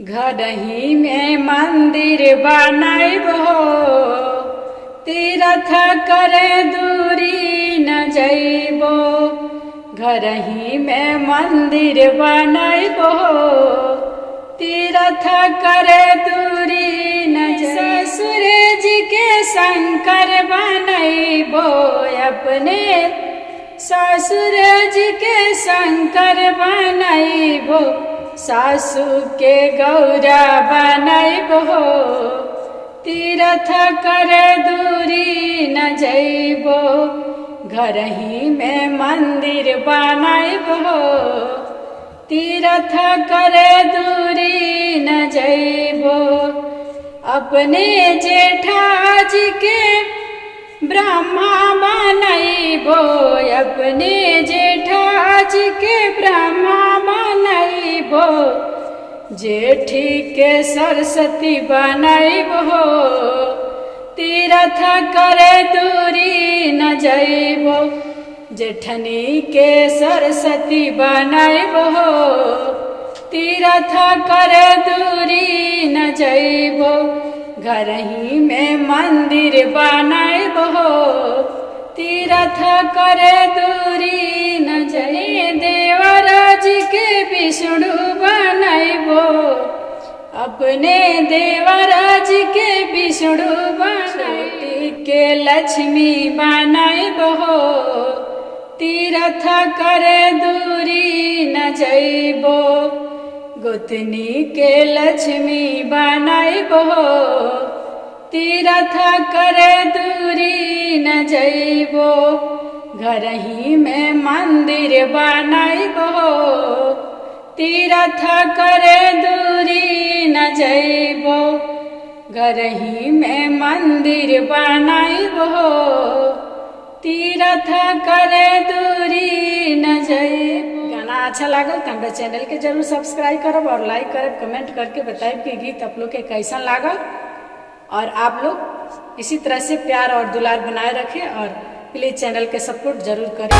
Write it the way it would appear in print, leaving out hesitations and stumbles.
घरही में मंदिर बनैबो, तीर्थ करे दूरी न जइबो। घरही में मंदिर बनैबो, तीर्थ करे दूरी न जइबो। ससुर जी के शंकर बनैबो, अपने ससुर जी के शंकर बनैबो। सासू के गौरा बनैबो, तीर्थ करे दूरी न जइबो। घरही में मंदिर बनैबो, तीर्थ करे दूरी न जइबो। अपने जेठाजी के ब्रह्मा बनैबो, अपने जेठाजी के ब्रह्मा बनैबो। जेठी के सरस्वती बनैबो, तीर्थ करे दूरी न जइबो। जेठनी के सरस्वती बनैबो, तीर्थ करे दूरी न जइबो। घरही में मंदिर बनैबो, तीर्थ करे दूरी न जइबो। देवराज के विष्णु बनैबो, अपने देवराज के विष्णु बनैबो। के लक्ष्मी बनैबो, तीर्थ करे दूरी न जइबो। गोतनी के लक्ष्मी बनैबो, तीर्थ करे दूरी न जइबो। घरही में मंदिर बनैबो, तीर्थ करे दूरी न जइबो। घरही में मंदिर बनैबो, तीर्थ करे दूरी न जइबो। गाना अच्छा लागल तो हमारे चैनल के जरूर सब्सक्राइब करब और लाइक करब, कमेंट करके बताइब कि गीत आप लोग के कैसन लागल। और आप लोग इसी तरह से प्यार और दुलार बनाए रखें और प्लीज़ चैनल के सपोर्ट जरूर करें।